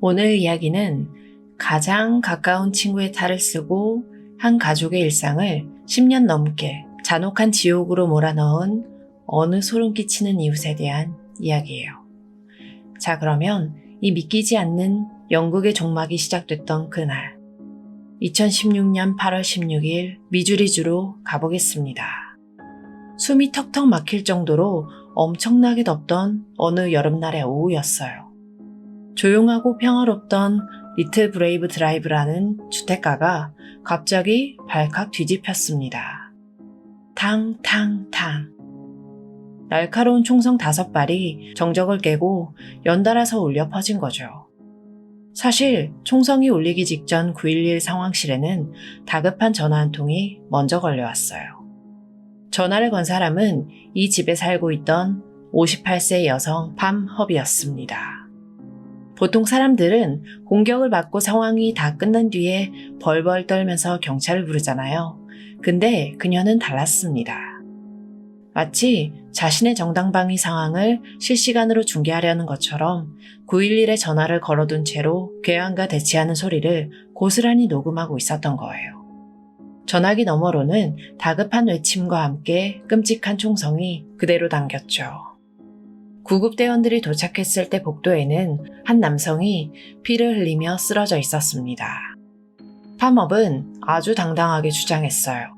오늘 이야기는 가장 가까운 친구의 탈을 쓰고 한 가족의 일상을 10년 넘게 잔혹한 지옥으로 몰아넣은 어느 소름 끼치는 이웃에 대한 이야기예요. 자, 그러면 이 믿기지 않는 영국의 종막이 시작됐던 그날, 2016년 8월 16일 미주리주로 가보겠습니다. 숨이 턱턱 막힐 정도로 엄청나게 덥던 어느 여름날의 오후였어요. 조용하고 평화롭던 리틀 브레이브 드라이브라는 주택가가 갑자기 발칵 뒤집혔습니다. 탕탕탕. 날카로운 총성 5발이 정적을 깨고 연달아서 울려 퍼진 거죠. 사실 총성이 울리기 직전 911 상황실에는 다급한 전화 한 통이 먼저 걸려왔어요. 전화를 건 사람은 이 집에 살고 있던 58세 여성 밤허비였습니다. 보통 사람들은 공격을 받고 상황이 다 끝난 뒤에 벌벌 떨면서 경찰을 부르잖아요. 근데 그녀는 달랐습니다. 마치 자신의 정당방위 상황을 실시간으로 중계하려는 것처럼 911에 전화를 걸어둔 채로 괴한과 대치하는 소리를 고스란히 녹음하고 있었던 거예요. 전화기 너머로는 다급한 외침과 함께 끔찍한 총성이 그대로 담겼죠. 구급대원들이 도착했을 때 복도에는 한 남성이 피를 흘리며 쓰러져 있었습니다. 팜업은 아주 당당하게 주장했어요.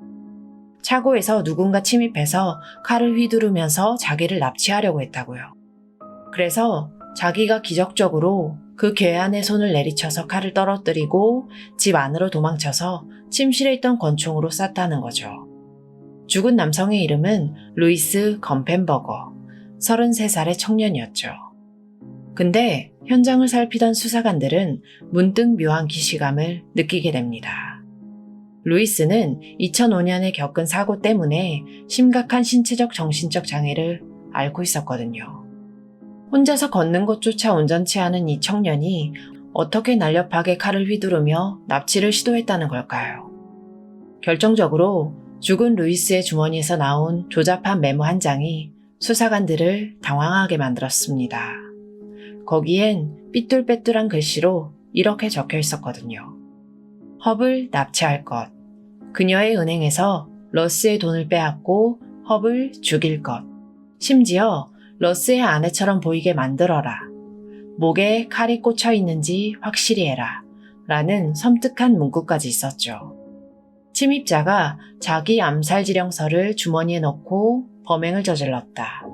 차고에서 누군가 침입해서 칼을 휘두르면서 자기를 납치하려고 했다고요. 그래서 자기가 기적적으로 그 괴한의 손을 내리쳐서 칼을 떨어뜨리고 집 안으로 도망쳐서 침실에 있던 권총으로 쐈다는 거죠. 죽은 남성의 이름은 루이스 건펜버거, 33살의 청년이었죠. 근데 현장을 살피던 수사관들은 문득 묘한 기시감을 느끼게 됩니다. 루이스는 2005년에 겪은 사고 때문에 심각한 신체적 정신적 장애를 앓고 있었거든요. 혼자서 걷는 것조차 온전치 않은 이 청년이 어떻게 날렵하게 칼을 휘두르며 납치를 시도했다는 걸까요? 결정적으로 죽은 루이스의 주머니에서 나온 조잡한 메모 한 장이 수사관들을 당황하게 만들었습니다. 거기엔 삐뚤빼뚤한 글씨로 이렇게 적혀 있었거든요. 헙을 납치할 것. 그녀의 은행에서 러스의 돈을 빼앗고 헙을 죽일 것. 심지어 러스의 아내처럼 보이게 만들어라. 목에 칼이 꽂혀 있는지 확실히 해라. 라는 섬뜩한 문구까지 있었죠. 침입자가 자기 암살 지령서를 주머니에 넣고 범행을 저질렀다.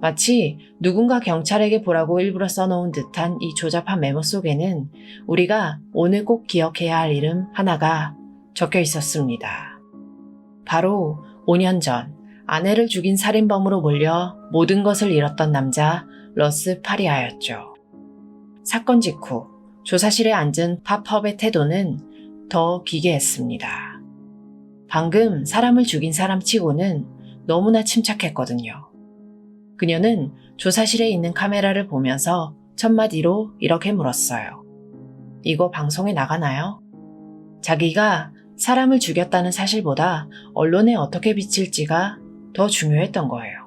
마치 누군가 경찰에게 보라고 일부러 써놓은 듯한 이 조잡한 메모 속에는 우리가 오늘 꼭 기억해야 할 이름 하나가 적혀 있었습니다. 바로 5년 전 아내를 죽인 살인범으로 몰려 모든 것을 잃었던 남자 러스 파리아였죠. 사건 직후 조사실에 앉은 팝헙의 태도는 더 기괴했습니다. 방금 사람을 죽인 사람 치고는 너무나 침착했거든요. 그녀는 조사실에 있는 카메라를 보면서 첫마디로 이렇게 물었어요. 이거 방송에 나가나요? 자기가 사람을 죽였다는 사실보다 언론에 어떻게 비칠지가 더 중요했던 거예요.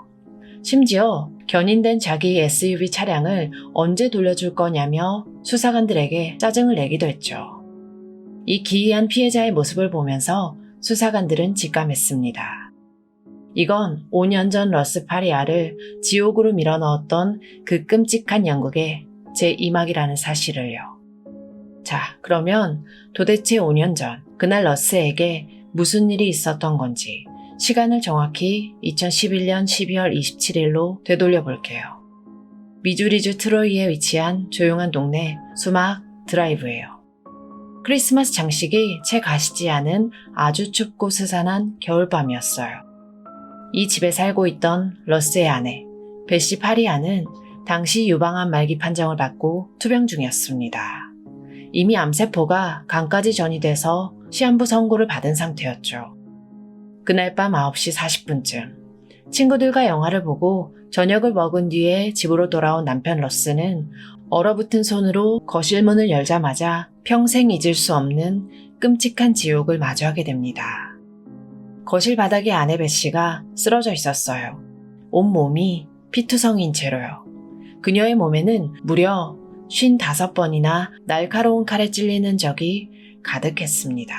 심지어 견인된 자기 SUV 차량을 언제 돌려줄 거냐며 수사관들에게 짜증을 내기도 했죠. 이 기이한 피해자의 모습을 보면서 수사관들은 직감했습니다. 이건 5년 전 러스 파리아를 지옥으로 밀어넣었던 그 끔찍한 영국의 제2막이라는 사실을요. 자, 그러면 도대체 5년 전 그날 러스에게 무슨 일이 있었던 건지 시간을 정확히 2011년 12월 27일로 되돌려 볼게요. 미주리주 트로이에 위치한 조용한 동네 수막 드라이브예요. 크리스마스 장식이 채 가시지 않은 아주 춥고 스산한 겨울밤이었어요. 이 집에 살고 있던 러스의 아내 베시 파리아는 당시 유방암 말기 판정을 받고 투병 중이었습니다. 이미 암세포가 간까지 전이돼서 시한부 선고를 받은 상태였죠. 그날 밤 9시 40분쯤 친구들과 영화를 보고 저녁을 먹은 뒤에 집으로 돌아온 남편 러스는 얼어붙은 손으로 거실 문을 열자마자 평생 잊을 수 없는 끔찍한 지옥을 마주하게 됩니다. 거실 바닥에 아내 베시가 쓰러져 있었어요. 온몸이 피투성이인 채로요. 그녀의 몸에는 무려 55번이나 날카로운 칼에 찔리는 적이 가득했습니다.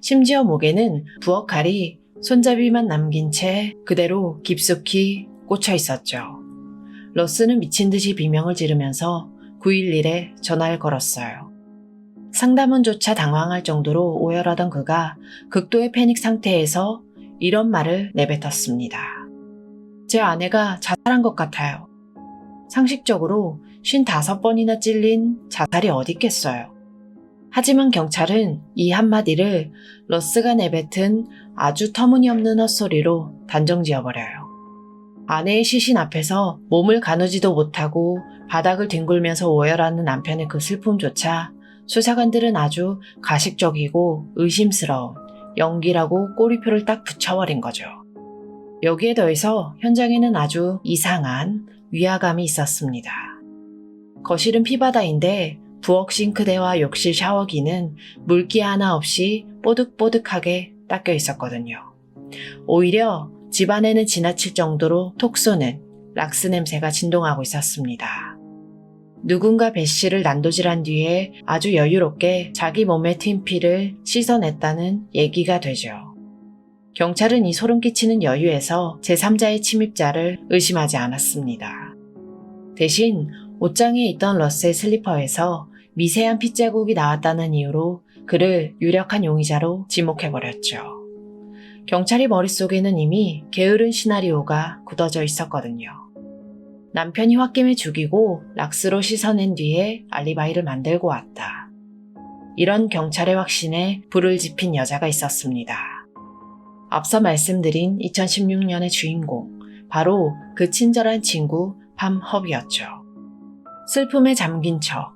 심지어 목에는 부엌 칼이 손잡이만 남긴 채 그대로 깊숙이 꽂혀 있었죠. 러스는 미친 듯이 비명을 지르면서 911에 전화를 걸었어요. 상담원조차 당황할 정도로 오열하던 그가 극도의 패닉 상태에서 이런 말을 내뱉었습니다. 제 아내가 자살한 것 같아요. 상식적으로 55번이나 찔린 자살이 어디 있겠어요. 하지만 경찰은 이 한마디를 러스가 내뱉은 아주 터무니없는 헛소리로 단정 지어버려요. 아내의 시신 앞에서 몸을 가누지도 못하고 바닥을 뒹굴면서 오열하는 남편의 그 슬픔조차 수사관들은 아주 가식적이고 의심스러운 연기라고 꼬리표를 딱 붙여버린 거죠. 여기에 더해서 현장에는 아주 이상한 위화감이 있었습니다. 거실은 피바다인데 부엌 싱크대와 욕실 샤워기는 물기 하나 없이 뽀득뽀득하게 닦여 있었거든요. 오히려 집안에는 지나칠 정도로 톡 쏘는 락스 냄새가 진동하고 있었습니다. 누군가 배 씨를 난도질한 뒤에 아주 여유롭게 자기 몸의 틴피를 씻어냈다는 얘기가 되죠. 경찰은 이 소름 끼치는 여유에서 제3자의 침입자를 의심하지 않았습니다. 대신 옷장에 있던 러스의 슬리퍼에서 미세한 핏자국이 나왔다는 이유로 그를 유력한 용의자로 지목해버렸죠. 경찰이 머릿속에는 이미 게으른 시나리오가 굳어져 있었거든요. 남편이 홧김에 죽이고 락스로 씻어낸 뒤에 알리바이를 만들고 왔다. 이런 경찰의 확신에 불을 지핀 여자가 있었습니다. 앞서 말씀드린 2016년의 주인공, 바로 그 친절한 친구 팜헙이었죠. 슬픔에 잠긴 척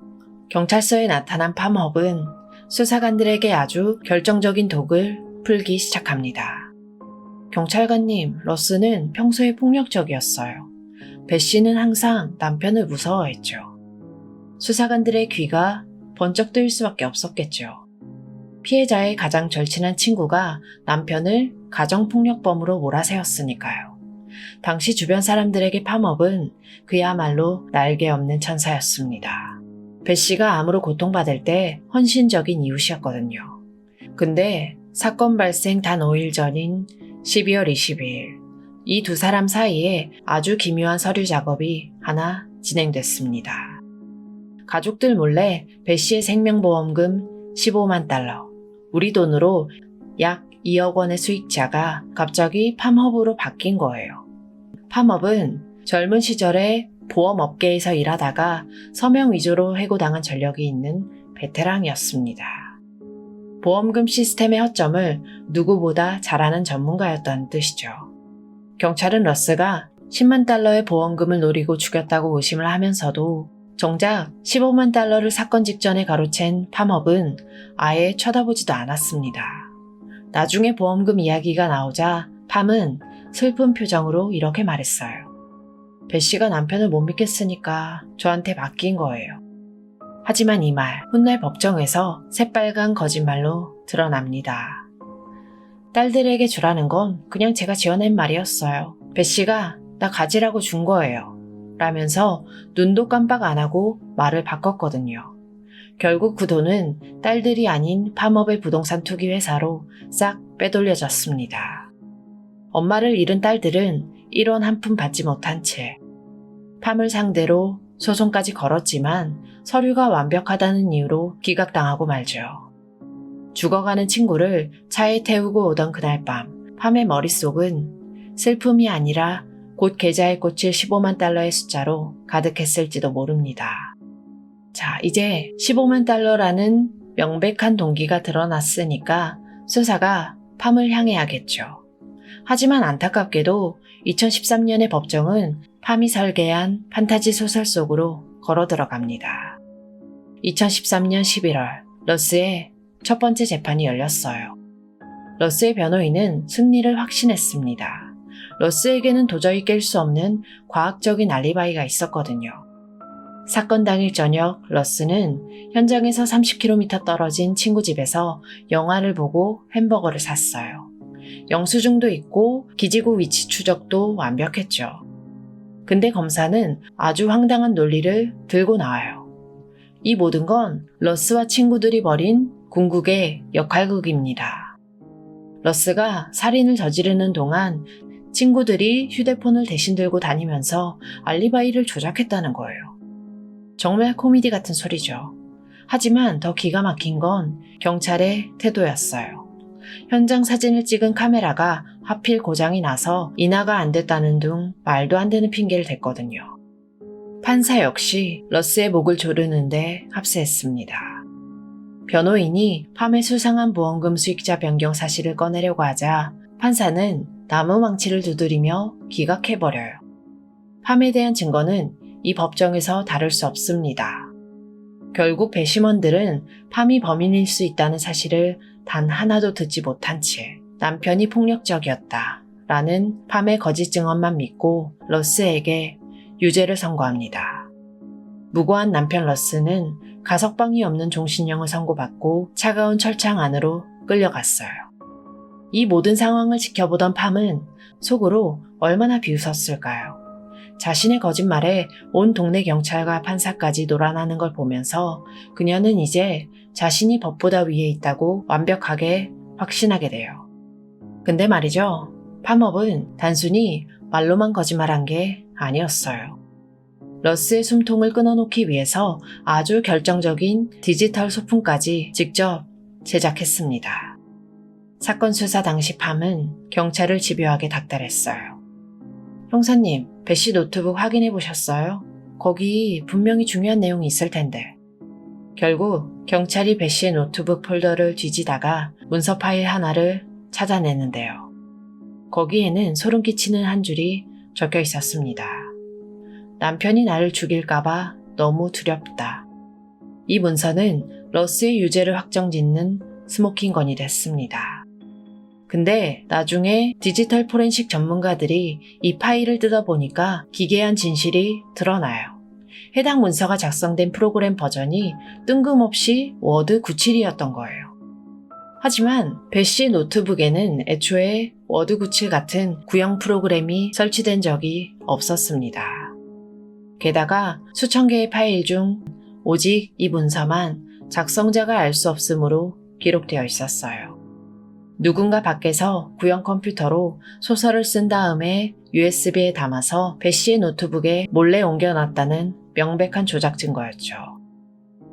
경찰서에 나타난 팜헙은 수사관들에게 아주 결정적인 독을 풀기 시작합니다. 경찰관님, 러스는 평소에 폭력적이었어요. 배 씨는 항상 남편을 무서워했죠. 수사관들의 귀가 번쩍 뜨일 수밖에 없었겠죠. 피해자의 가장 절친한 친구가 남편을 가정폭력범으로 몰아세웠으니까요. 당시 주변 사람들에게 팜헙은 그야말로 날개 없는 천사였습니다. 배 씨가 암으로 고통받을 때 헌신적인 이웃이었거든요. 근데 사건 발생 단 5일 전인 12월 22일, 이 두 사람 사이에 아주 기묘한 서류 작업이 하나 진행됐습니다. 가족들 몰래 배 씨의 생명보험금 15만 달러, 우리 돈으로 약 2억 원의 수익자가 갑자기 팜헙으로 바뀐 거예요. 팜헙은 젊은 시절에 보험업계에서 일하다가 서명 위조로 해고당한 전력이 있는 베테랑이었습니다. 보험금 시스템의 허점을 누구보다 잘 아는 전문가였다는 뜻이죠. 경찰은 러스가 10만 달러의 보험금을 노리고 죽였다고 의심을 하면서도 정작 15만 달러를 사건 직전에 가로챈 팜헙은 아예 쳐다보지도 않았습니다. 나중에 보험금 이야기가 나오자 팜은 슬픈 표정으로 이렇게 말했어요. 배 씨가 남편을 못 믿겠으니까 저한테 맡긴 거예요. 하지만 이 말, 훗날 법정에서 새빨간 거짓말로 드러납니다. 딸들에게 주라는 건 그냥 제가 지어낸 말이었어요. 배 씨가 나 가지라고 준 거예요. 라면서 눈도 깜빡 안 하고 말을 바꿨거든요. 결국 그 돈은 딸들이 아닌 팜헙의 부동산 투기 회사로 싹 빼돌려졌습니다. 엄마를 잃은 딸들은 1원 한 푼 받지 못한 채 팜을 상대로 소송까지 걸었지만 서류가 완벽하다는 이유로 기각당하고 말죠. 죽어가는 친구를 차에 태우고 오던 그날 밤, 팜의 머릿속은 슬픔이 아니라 곧 계좌에 꽂힐 15만 달러의 숫자로 가득했을지도 모릅니다. 자, 이제 15만 달러라는 명백한 동기가 드러났으니까 수사가 팜을 향해야겠죠. 하지만 안타깝게도 2013년의 법정은 팜이 설계한 판타지 소설 속으로 걸어 들어갑니다. 2013년 11월, 러스의 첫 번째 재판이 열렸어요. 러스의 변호인은 승리를 확신했습니다. 러스에게는 도저히 깰 수 없는 과학적인 알리바이가 있었거든요. 사건 당일 저녁 러스는 현장에서 30km 떨어진 친구 집에서 영화를 보고 햄버거를 샀어요. 영수증도 있고 기지국 위치 추적도 완벽했죠. 근데 검사는 아주 황당한 논리를 들고 나와요. 이 모든 건 러스와 친구들이 벌인 궁극의 역할극입니다. 러스가 살인을 저지르는 동안 친구들이 휴대폰을 대신 들고 다니면서 알리바이를 조작했다는 거예요. 정말 코미디 같은 소리죠. 하지만 더 기가 막힌 건 경찰의 태도였어요. 현장 사진을 찍은 카메라가 하필 고장이 나서 인화가 안 됐다는 등 말도 안 되는 핑계를 댔거든요. 판사 역시 러스의 목을 조르는데 합세했습니다. 변호인이 팜의 수상한 보험금 수익자 변경 사실을 꺼내려고 하자 판사는 나무 망치를 두드리며 기각해버려요. 팜에 대한 증거는 이 법정에서 다룰 수 없습니다. 결국 배심원들은 팜이 범인일 수 있다는 사실을 단 하나도 듣지 못한 채 남편이 폭력적이었다 라는 팜의 거짓 증언만 믿고 러스에게 유죄를 선고합니다. 무고한 남편 러스는 가석방이 없는 종신형을 선고받고 차가운 철창 안으로 끌려갔어요. 이 모든 상황을 지켜보던 팜은 속으로 얼마나 비웃었을까요? 자신의 거짓말에 온 동네 경찰과 판사까지 놀아나는 걸 보면서 그녀는 이제 자신이 법보다 위에 있다고 완벽하게 확신하게 돼요. 근데 말이죠. 팜업은 단순히 말로만 거짓말한 게 아니었어요. 러스의 숨통을 끊어놓기 위해서 아주 결정적인 디지털 소품까지 직접 제작했습니다. 사건 수사 당시 팜은 경찰을 집요하게 닥달했어요. 형사님, 배씨 노트북 확인해 보셨어요? 거기 분명히 중요한 내용이 있을 텐데. 결국 경찰이 배씨의 노트북 폴더를 뒤지다가 문서 파일 하나를 찾아내는데요. 거기에는 소름 끼치는 한 줄이 적혀 있었습니다. 남편이 나를 죽일까봐 너무 두렵다. 이 문서는 러스의 유죄를 확정짓는 스모킹건이 됐습니다. 근데 나중에 디지털 포렌식 전문가들이 이 파일을 뜯어보니까 기괴한 진실이 드러나요. 해당 문서가 작성된 프로그램 버전이 뜬금없이 워드 97이었던 거예요. 하지만 배씨의 노트북에는 애초에 워드 97 같은 구형 프로그램이 설치된 적이 없었습니다. 게다가 수천 개의 파일 중 오직 이 문서만 작성자가 알 수 없으므로 기록되어 있었어요. 누군가 밖에서 구형 컴퓨터로 소설을 쓴 다음에 USB에 담아서 배씨의 노트북에 몰래 옮겨놨다는 명백한 조작 증거였죠.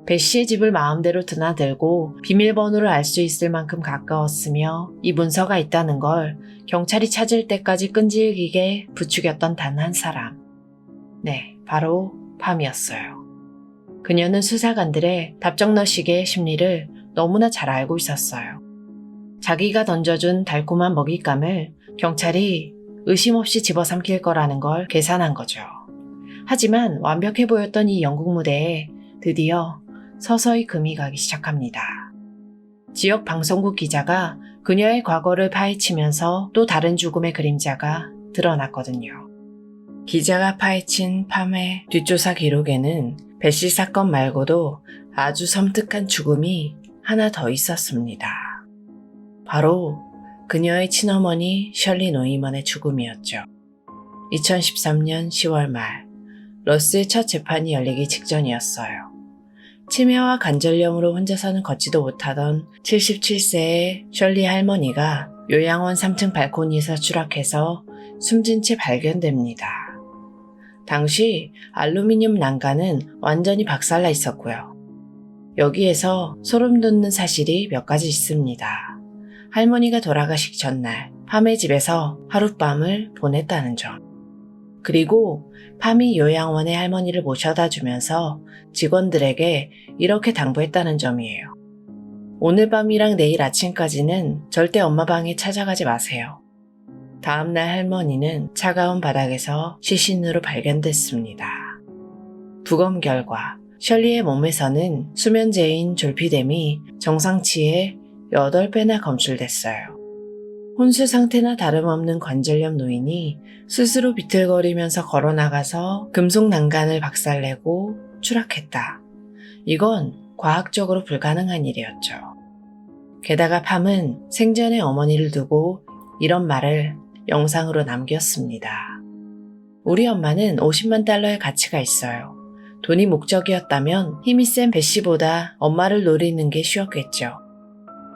배씨의 집을 마음대로 드나들고 비밀번호를 알 수 있을 만큼 가까웠으며 이 문서가 있다는 걸 경찰이 찾을 때까지 끈질기게 부추겼던 단 한 사람. 네, 바로 팜이었어요. 그녀는 수사관들의 답정너식의 심리를 너무나 잘 알고 있었어요. 자기가 던져준 달콤한 먹잇감을 경찰이 의심 없이 집어삼킬 거라는 걸 계산한 거죠. 하지만 완벽해 보였던 이 영국 무대에 드디어 서서히 금이 가기 시작합니다. 지역 방송국 기자가 그녀의 과거를 파헤치면서 또 다른 죽음의 그림자가 드러났거든요. 기자가 파헤친 팜의 뒷조사 기록에는 배씨 사건 말고도 아주 섬뜩한 죽음이 하나 더 있었습니다. 바로 그녀의 친어머니 셜리 노이먼의 죽음이었죠. 2013년 10월 말, 러스의 첫 재판이 열리기 직전이었어요. 치매와 관절염으로 혼자서는 걷지도 못하던 77세의 셜리 할머니가 요양원 3층 발코니에서 추락해서 숨진 채 발견됩니다. 당시 알루미늄 난간은 완전히 박살나 있었고요. 여기에서 소름 돋는 사실이 몇 가지 있습니다. 할머니가 돌아가시기 전날 팜의 집에서 하룻밤을 보냈다는 점. 그리고 팜이 요양원에 할머니를 모셔다 주면서 직원들에게 이렇게 당부했다는 점이에요. 오늘 밤이랑 내일 아침까지는 절대 엄마 방에 찾아가지 마세요. 다음날 할머니는 차가운 바닥에서 시신으로 발견됐습니다. 부검 결과 셜리의 몸에서는 수면제인 졸피뎀이 정상치의 8배나 검출됐어요. 혼수 상태나 다름없는 관절염 노인이 스스로 비틀거리면서 걸어나가서 금속 난간을 박살내고 추락했다. 이건 과학적으로 불가능한 일이었죠. 게다가 팜은 생전에 어머니를 두고 이런 말을 영상으로 남겼습니다. 우리 엄마는 $50만 가치가 있어요. 돈이 목적이었다면 힘이 센 배씨보다 엄마를 노리는 게 쉬웠겠죠.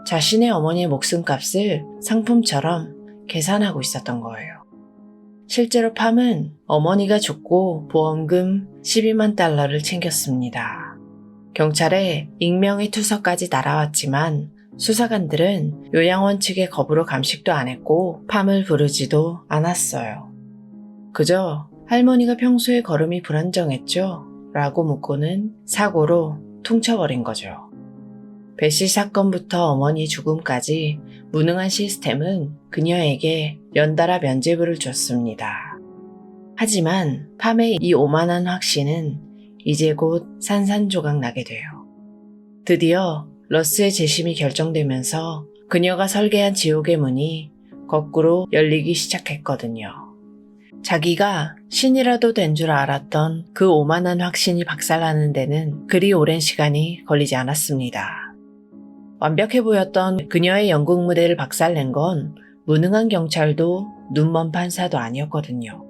자신의 어머니의 목숨값을 상품처럼 계산하고 있었던 거예요. 실제로 팜은 어머니가 죽고 보험금 12만 달러를 챙겼습니다. 경찰에 익명의 투서까지 날아왔지만 수사관들은 요양원 측의 거부로 감식도 안 했고 팜을 부르지도 않았어요. 그저 할머니가 평소에 걸음이 불안정했죠? 라고 묻고는 사고로 퉁쳐버린 거죠. 배씨 사건부터 어머니 죽음까지 무능한 시스템은 그녀에게 연달아 면죄부를 줬습니다. 하지만 팜의 이 오만한 확신은 이제 곧 산산조각 나게 돼요. 드디어 러스의 재심이 결정되면서 그녀가 설계한 지옥의 문이 거꾸로 열리기 시작했거든요. 자기가 신이라도 된 줄 알았던 그 오만한 확신이 박살나는 데는 그리 오랜 시간이 걸리지 않았습니다. 완벽해 보였던 그녀의 연극 무대를 박살낸 건 무능한 경찰도 눈먼 판사도 아니었거든요.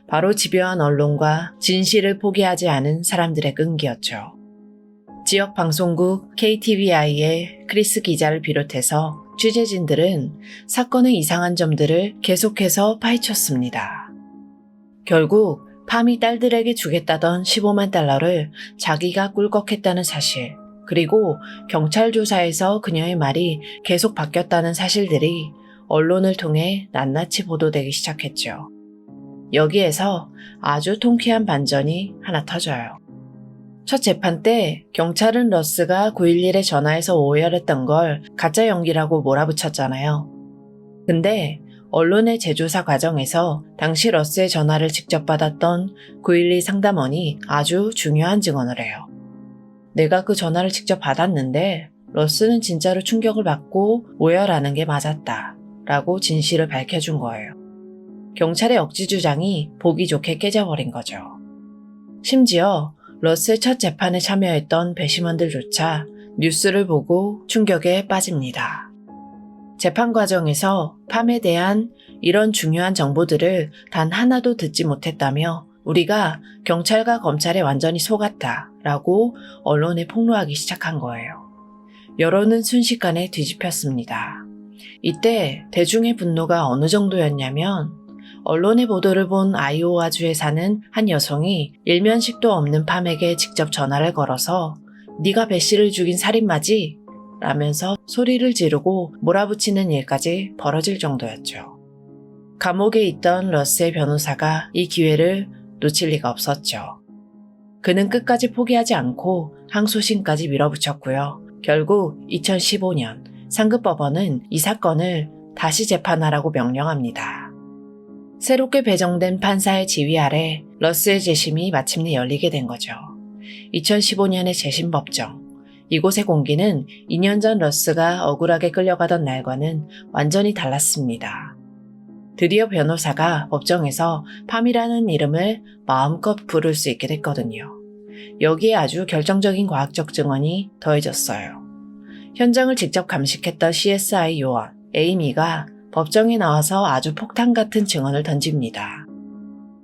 바로 집요한 언론과 진실을 포기하지 않은 사람들의 끈기였죠. 지역 방송국 KTVI의 크리스 기자를 비롯해서 취재진들은 사건의 이상한 점들을 계속해서 파헤쳤습니다. 결국 팜이 딸들에게 주겠다던 15만 달러를 자기가 꿀꺽했다는 사실, 그리고 경찰 조사에서 그녀의 말이 계속 바뀌었다는 사실들이 언론을 통해 낱낱이 보도되기 시작했죠. 여기에서 아주 통쾌한 반전이 하나 터져요. 첫 재판 때 경찰은 러스가 911에 전화해서 오열했던 걸 가짜 연기라고 몰아붙였잖아요. 근데 언론의 재조사 과정에서 당시 러스의 전화를 직접 받았던 911 상담원이 아주 중요한 증언을 해요. 내가 그 전화를 직접 받았는데 러스는 진짜로 충격을 받고 오열하는 게 맞았다 라고 진실을 밝혀준 거예요. 경찰의 억지 주장이 보기 좋게 깨져버린 거죠. 심지어 러스의 첫 재판에 참여했던 배심원들조차 뉴스를 보고 충격에 빠집니다. 재판 과정에서 팜에 대한 이런 중요한 정보들을 단 하나도 듣지 못했다며 우리가 경찰과 검찰에 완전히 속았다 라고 언론에 폭로하기 시작한 거예요. 여론은 순식간에 뒤집혔습니다. 이때 대중의 분노가 어느 정도였냐면 언론의 보도를 본 아이오와주에 사는 한 여성이 일면식도 없는 팜에게 직접 전화를 걸어서 네가 배씨를 죽인 살인마지? 라면서 소리를 지르고 몰아붙이는 일까지 벌어질 정도였죠. 감옥에 있던 러스의 변호사가 이 기회를 놓칠 리가 없었죠. 그는 끝까지 포기하지 않고 항소심까지 밀어붙였고요. 결국 2015년 상급법원은 이 사건을 다시 재판하라고 명령합니다. 새롭게 배정된 판사의 지휘 아래 러스의 재심이 마침내 열리게 된 거죠. 2015년의 재심 법정. 이곳의 공기는 2년 전 러스가 억울하게 끌려가던 날과는 완전히 달랐습니다. 드디어 변호사가 법정에서 팜이라는 이름을 마음껏 부를 수 있게 됐거든요. 여기에 아주 결정적인 과학적 증언이 더해졌어요. 현장을 직접 감식했던 CSI 요원 에이미가 법정에 나와서 아주 폭탄 같은 증언을 던집니다.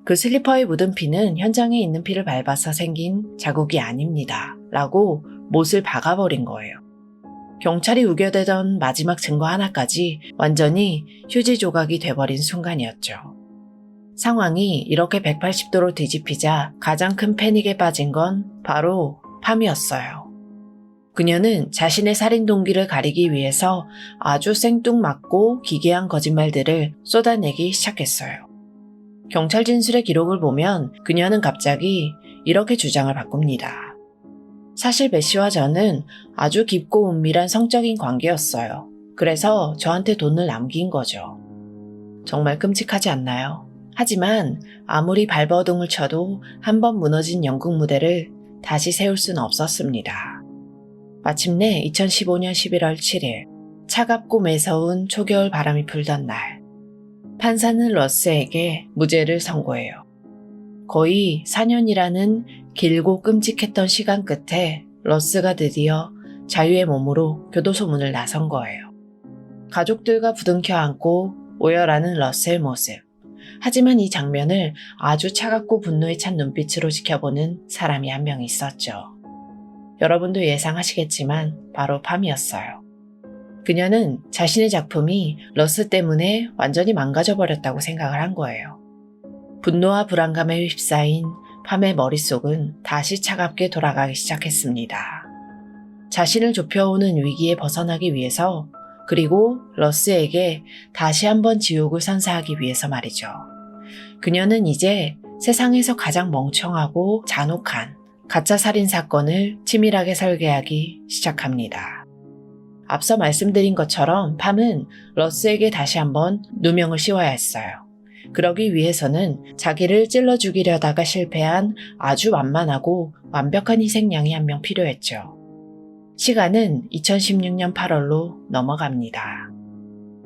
그 슬리퍼에 묻은 피는 현장에 있는 피를 밟아서 생긴 자국이 아닙니다. 라고 못을 박아버린 거예요. 경찰이 우겨대던 마지막 증거 하나까지 완전히 휴지 조각이 돼버린 순간이었죠. 상황이 이렇게 180도로 뒤집히자 가장 큰 패닉에 빠진 건 바로 팜이었어요. 그녀는 자신의 살인 동기를 가리기 위해서 아주 생뚱맞고 기괴한 거짓말들을 쏟아내기 시작했어요. 경찰 진술의 기록을 보면 그녀는 갑자기 이렇게 주장을 바꿉니다. 사실 배씨와 저는 아주 깊고 은밀한 성적인 관계였어요. 그래서 저한테 돈을 남긴 거죠. 정말 끔찍하지 않나요? 하지만 아무리 발버둥을 쳐도 한 번 무너진 연극 무대를 다시 세울 수는 없었습니다. 마침내 2015년 11월 7일 차갑고 매서운 초겨울 바람이 불던 날 판사는 러스에게 무죄를 선고해요. 거의 4년이라는 길고 끔찍했던 시간 끝에 러스가 드디어 자유의 몸으로 교도소 문을 나선 거예요. 가족들과 부둥켜 안고 오열하는 러스의 모습. 하지만 이 장면을 아주 차갑고 분노에 찬 눈빛으로 지켜보는 사람이 한 명 있었죠. 여러분도 예상하시겠지만 바로 팜이었어요. 그녀는 자신의 작품이 러스 때문에 완전히 망가져버렸다고 생각을 한 거예요. 분노와 불안감에 휩싸인 팜의 머릿속은 다시 차갑게 돌아가기 시작했습니다. 자신을 좁혀오는 위기에 벗어나기 위해서, 그리고 러스에게 다시 한번 지옥을 선사하기 위해서 말이죠. 그녀는 이제 세상에서 가장 멍청하고 잔혹한 가짜 살인 사건을 치밀하게 설계하기 시작합니다. 앞서 말씀드린 것처럼 팜은 러스에게 다시 한번 누명을 씌워야 했어요. 그러기 위해서는 자기를 찔러 죽이려다가 실패한 아주 완만하고 완벽한 희생양이 한 명 필요했죠. 시간은 2016년 8월로 넘어갑니다.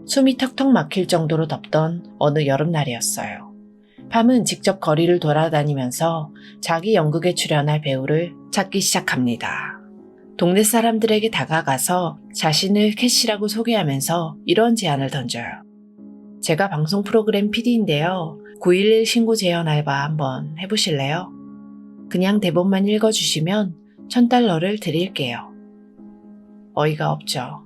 숨이 턱턱 막힐 정도로 덥던 어느 여름날이었어요. 팜은 직접 거리를 돌아다니면서 자기 연극에 출연할 배우를 찾기 시작합니다. 동네 사람들에게 다가가서 자신을 캐시라고 소개하면서 이런 제안을 던져요. 제가 방송 프로그램 PD인데요. 911 신고 재현 알바 한번 해보실래요? 그냥 대본만 읽어주시면 $1,000를 드릴게요. 어이가 없죠.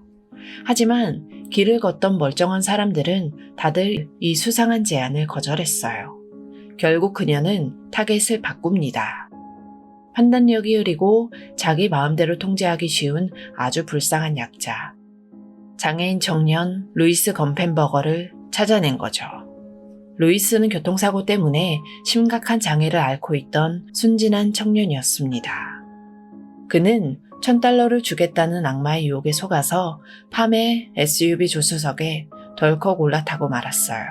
하지만 길을 걷던 멀쩡한 사람들은 다들 이 수상한 제안을 거절했어요. 결국 그녀는 타겟을 바꿉니다. 판단력이 흐리고 자기 마음대로 통제하기 쉬운 아주 불쌍한 약자. 장애인 청년 루이스 건펜버거를 찾아낸 거죠. 루이스는 교통사고 때문에 심각한 장애를 앓고 있던 순진한 청년이었습니다. 그는 $1,000를 주겠다는 악마의 유혹에 속아서 팜의 SUV 조수석에 덜컥 올라타고 말았어요.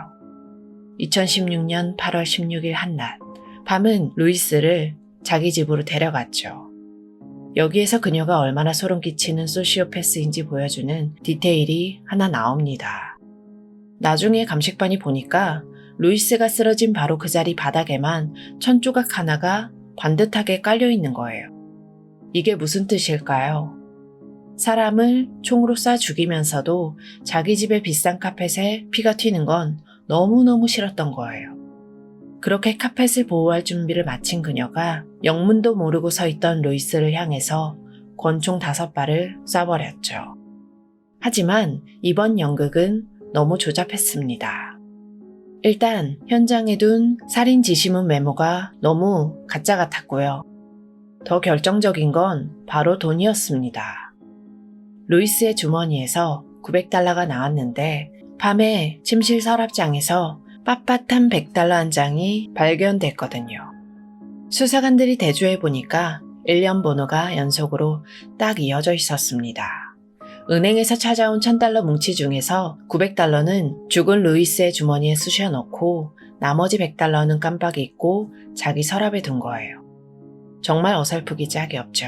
2016년 8월 16일 한낮, 팜은 루이스를 자기 집으로 데려갔죠. 여기에서 그녀가 얼마나 소름 끼치는 소시오패스인지 보여주는 디테일이 하나 나옵니다. 나중에 감식반이 보니까 루이스가 쓰러진 바로 그 자리 바닥에만 천조각 하나가 반듯하게 깔려있는 거예요. 이게 무슨 뜻일까요? 사람을 총으로 쏴 죽이면서도 자기 집의 비싼 카펫에 피가 튀는 건 너무너무 싫었던 거예요. 그렇게 카펫을 보호할 준비를 마친 그녀가 영문도 모르고 서 있던 루이스를 향해서 권총 5발을 쏴버렸죠. 하지만 이번 연극은 너무 조잡했습니다. 일단 현장에 둔 살인 지시문 메모가 너무 가짜 같았고요. 더 결정적인 건 바로 돈이었습니다. 루이스의 주머니에서 $900가 나왔는데 밤에 침실 서랍장에서 빳빳한 $100 한 장이 발견됐거든요. 수사관들이 대조해보니까 1년 번호가 연속으로 딱 이어져 있었습니다. 은행에서 찾아온 $1,000 뭉치 중에서 $900는 죽은 루이스의 주머니에 쑤셔 넣고 나머지 $100는 깜빡 잊고 자기 서랍에 둔 거예요. 정말 어설프기 짝이 없죠.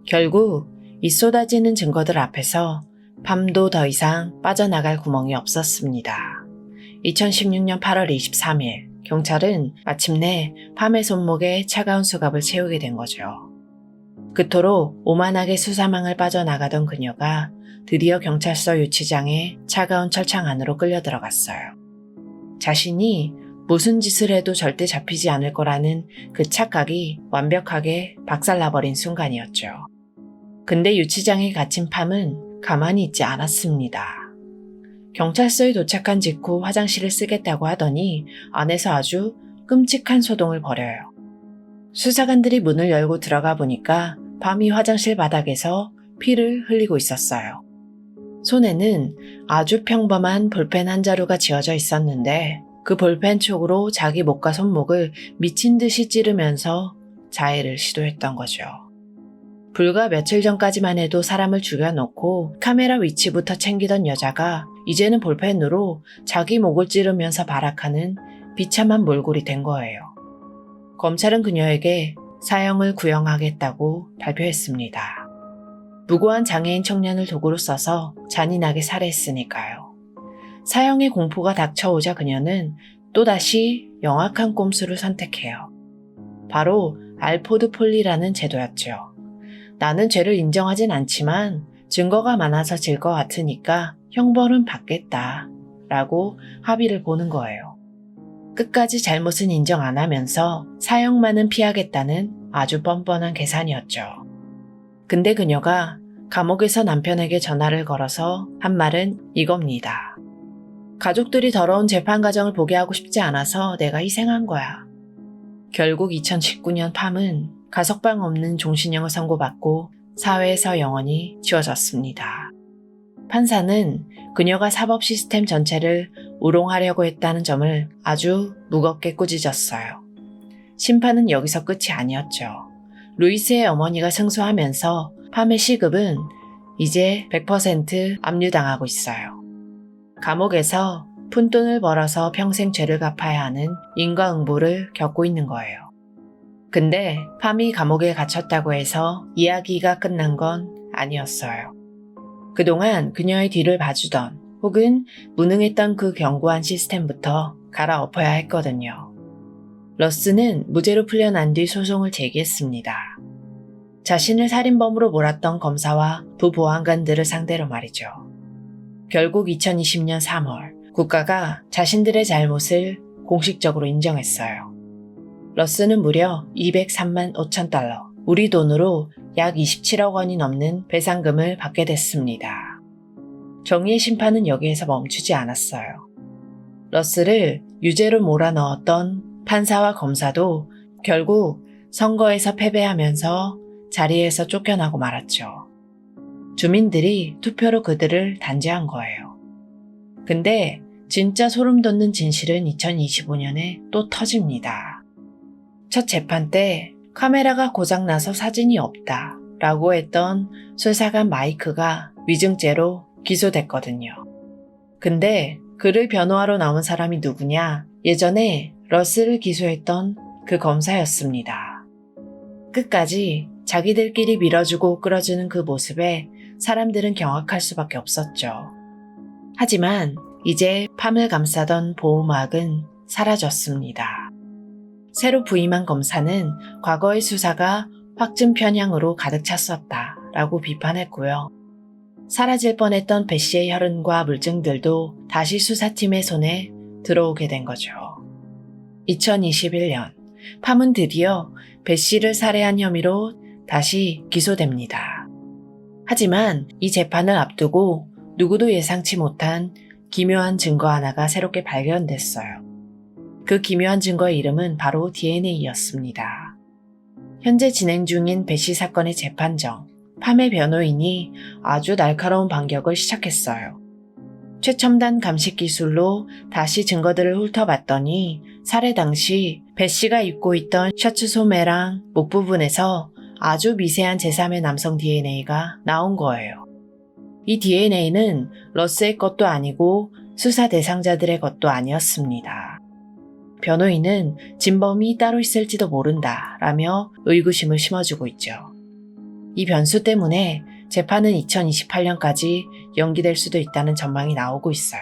결국 이 쏟아지는 증거들 앞에서 팜도 더 이상 빠져나갈 구멍이 없었습니다. 2016년 8월 23일 경찰은 마침내 팜의 손목에 차가운 수갑을 채우게 된 거죠. 그토록 오만하게 수사망을 빠져나가던 그녀가 드디어 경찰서 유치장에 차가운 철창 안으로 끌려 들어갔어요. 자신이 무슨 짓을 해도 절대 잡히지 않을 거라는 그 착각이 완벽하게 박살나버린 순간이었죠. 근데 유치장에 갇힌 팜은 가만히 있지 않았습니다. 경찰서에 도착한 직후 화장실을 쓰겠다고 하더니 안에서 아주 끔찍한 소동을 벌여요. 수사관들이 문을 열고 들어가 보니까 팜이 화장실 바닥에서 피를 흘리고 있었어요. 손에는 아주 평범한 볼펜 한 자루가 쥐어져 있었는데 그 볼펜 촉으로 자기 목과 손목을 미친 듯이 찌르면서 자해를 시도했던 거죠. 불과 며칠 전까지만 해도 사람을 죽여놓고 카메라 위치부터 챙기던 여자가 이제는 볼펜으로 자기 목을 찌르면서 발악하는 비참한 몰골이 된 거예요. 검찰은 그녀에게 사형을 구형하겠다고 발표했습니다. 무고한 장애인 청년을 도구로 써서 잔인하게 살해했으니까요. 사형의 공포가 닥쳐오자 그녀는 또다시 영악한 꼼수를 선택해요. 바로 알포드 폴리라는 제도였죠. 나는 죄를 인정하진 않지만 증거가 많아서 질 것 같으니까 형벌은 받겠다 라고 합의를 보는 거예요. 끝까지 잘못은 인정 안 하면서 사형만은 피하겠다는 아주 뻔뻔한 계산이었죠. 근데 그녀가 감옥에서 남편에게 전화를 걸어서 한 말은 이겁니다. 가족들이 더러운 재판 과정을 보게 하고 싶지 않아서 내가 희생한 거야. 결국 2019년 팜은 가석방 없는 종신형을 선고받고 사회에서 영원히 지워졌습니다. 판사는 그녀가 사법 시스템 전체를 우롱하려고 했다는 점을 아주 무겁게 꾸짖었어요. 심판은 여기서 끝이 아니었죠. 루이스의 어머니가 승소하면서 팜의 시급은 이제 100% 압류당하고 있어요. 감옥에서 푼돈을 벌어서 평생 죄를 갚아야 하는 인과응보를 겪고 있는 거예요. 근데 팜이 감옥에 갇혔다고 해서 이야기가 끝난 건 아니었어요. 그동안 그녀의 뒤를 봐주던 혹은 무능했던 그 견고한 시스템부터 갈아엎어야 했거든요. 러스는 무죄로 풀려난 뒤 소송을 제기했습니다. 자신을 살인범으로 몰았던 검사와 부보안관들을 상대로 말이죠. 결국 2020년 3월 국가가 자신들의 잘못을 공식적으로 인정했어요. 러스는 무려 203만 5천 달러, 우리 돈으로 약 27억 원이 넘는 배상금을 받게 됐습니다. 정의의 심판은 여기에서 멈추지 않았어요. 러스를 유죄로 몰아넣었던 판사와 검사도 결국 선거에서 패배하면서 자리에서 쫓겨나고 말았죠. 주민들이 투표로 그들을 단죄한 거예요. 근데 진짜 소름 돋는 진실은 2025년에 또 터집니다. 첫 재판 때 카메라가 고장나서 사진이 없다 라고 했던 수사관 마이크가 위증죄로 기소됐거든요. 근데 그를 변호하러 나온 사람이 누구냐? 예전에 러스를 기소했던 그 검사였습니다. 끝까지 자기들끼리 밀어주고 끌어주는 그 모습에 사람들은 경악할 수밖에 없었죠. 하지만 이제 팜을 감싸던 보호막은 사라졌습니다. 새로 부임한 검사는 과거의 수사가 확증 편향으로 가득 찼었다 라고 비판했고요. 사라질 뻔했던 배씨의 혈흔과 물증들도 다시 수사팀의 손에 들어오게 된 거죠. 2021년 팜은 드디어 배씨를 살해한 혐의로 다시 기소됩니다. 하지만 이 재판을 앞두고 누구도 예상치 못한 기묘한 증거 하나가 새롭게 발견됐어요. 그 기묘한 증거의 이름은 바로 DNA였습니다. 현재 진행 중인 배씨 사건의 재판정, 팜의 변호인이 아주 날카로운 반격을 시작했어요. 최첨단 감식 기술로 다시 증거들을 훑어봤더니 살해 당시 배씨가 입고 있던 셔츠 소매랑 목 부분에서 아주 미세한 제3의 남성 DNA가 나온 거예요. 이 DNA는 러스의 것도 아니고 수사 대상자들의 것도 아니었습니다. 변호인은 진범이 따로 있을지도 모른다 라며 의구심을 심어주고 있죠. 이 변수 때문에 재판은 2028년까지 연기될 수도 있다는 전망이 나오고 있어요.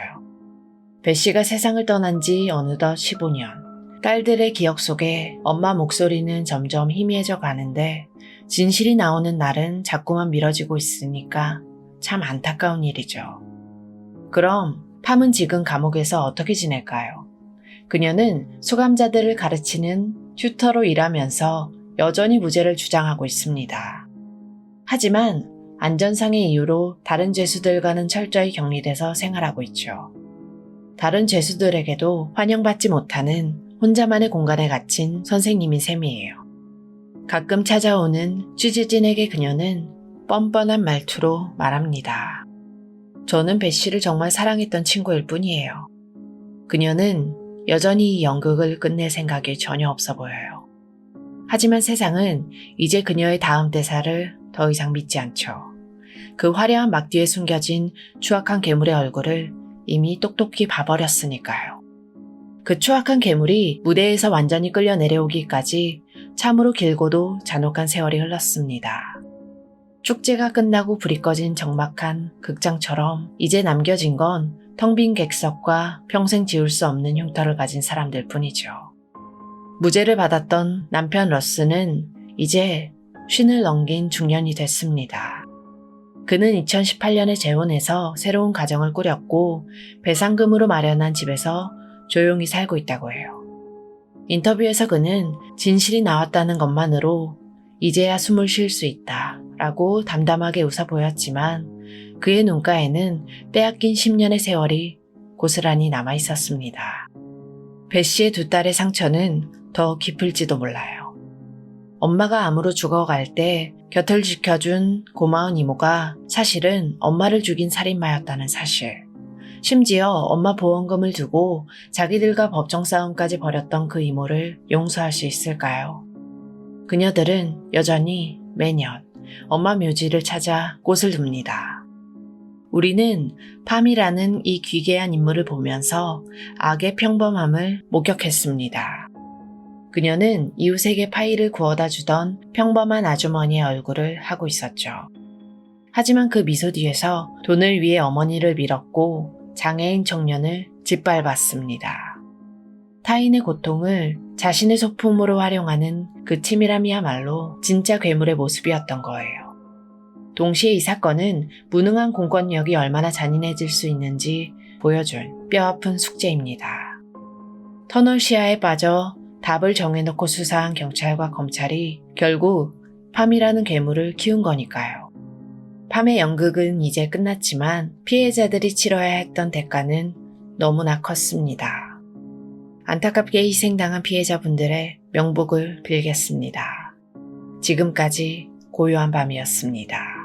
배씨가 세상을 떠난 지 어느덧 15년. 딸들의 기억 속에 엄마 목소리는 점점 희미해져 가는데 진실이 나오는 날은 자꾸만 미뤄지고 있으니까 참 안타까운 일이죠. 그럼 팜은 지금 감옥에서 어떻게 지낼까요? 그녀는 수감자들을 가르치는 튜터로 일하면서 여전히 무죄를 주장하고 있습니다. 하지만 안전상의 이유로 다른 죄수들과는 철저히 격리돼서 생활하고 있죠. 다른 죄수들에게도 환영받지 못하는 혼자만의 공간에 갇힌 선생님인 셈이에요. 가끔 찾아오는 취재진에게 그녀는 뻔뻔한 말투로 말합니다. 저는 배씨를 정말 사랑했던 친구일 뿐이에요. 그녀는 여전히 이 연극을 끝낼 생각이 전혀 없어 보여요. 하지만 세상은 이제 그녀의 다음 대사를 더 이상 믿지 않죠. 그 화려한 막 뒤에 숨겨진 추악한 괴물의 얼굴을 이미 똑똑히 봐버렸으니까요. 그 추악한 괴물이 무대에서 완전히 끌려 내려오기까지 참으로 길고도 잔혹한 세월이 흘렀습니다. 축제가 끝나고 불이 꺼진 적막한 극장처럼 이제 남겨진 건 텅 빈 객석과 평생 지울 수 없는 흉터를 가진 사람들 뿐이죠. 무죄를 받았던 남편 러스는 이제 쉰을 넘긴 중년이 됐습니다. 그는 2018년에 재혼해서 새로운 가정을 꾸렸고 배상금으로 마련한 집에서 조용히 살고 있다고 해요. 인터뷰에서 그는 진실이 나왔다는 것만으로 이제야 숨을 쉴 수 있다 라고 담담하게 웃어 보였지만 그의 눈가에는 빼앗긴 10년의 세월이 고스란히 남아 있었습니다. 배 씨의 두 딸의 상처는 더 깊을지도 몰라요. 엄마가 암으로 죽어갈 때 곁을 지켜준 고마운 이모가 사실은 엄마를 죽인 살인마였다는 사실. 심지어 엄마 보험금을 두고 자기들과 법정 싸움까지 벌였던 그 이모를 용서할 수 있을까요? 그녀들은 여전히 매년 엄마 묘지를 찾아 꽃을 둡니다. 우리는 팜이라는 이 귀괴한 인물을 보면서 악의 평범함을 목격했습니다. 그녀는 이웃에게 파이를 구워다 주던 평범한 아주머니의 얼굴을 하고 있었죠. 하지만 그 미소 뒤에서 돈을 위해 어머니를 밀었고 장애인 청년을 짓밟았습니다. 타인의 고통을 자신의 소품으로 활용하는 그 치밀함이야말로 진짜 괴물의 모습이었던 거예요. 동시에 이 사건은 무능한 공권력이 얼마나 잔인해질 수 있는지 보여준 뼈아픈 숙제입니다. 터널 시야에 빠져 답을 정해놓고 수사한 경찰과 검찰이 결국 팜이라는 괴물을 키운 거니까요. 팜의 연극은 이제 끝났지만 피해자들이 치러야 했던 대가는 너무나 컸습니다. 안타깝게 희생당한 피해자분들의 명복을 빌겠습니다. 지금까지 고요한 밤이었습니다.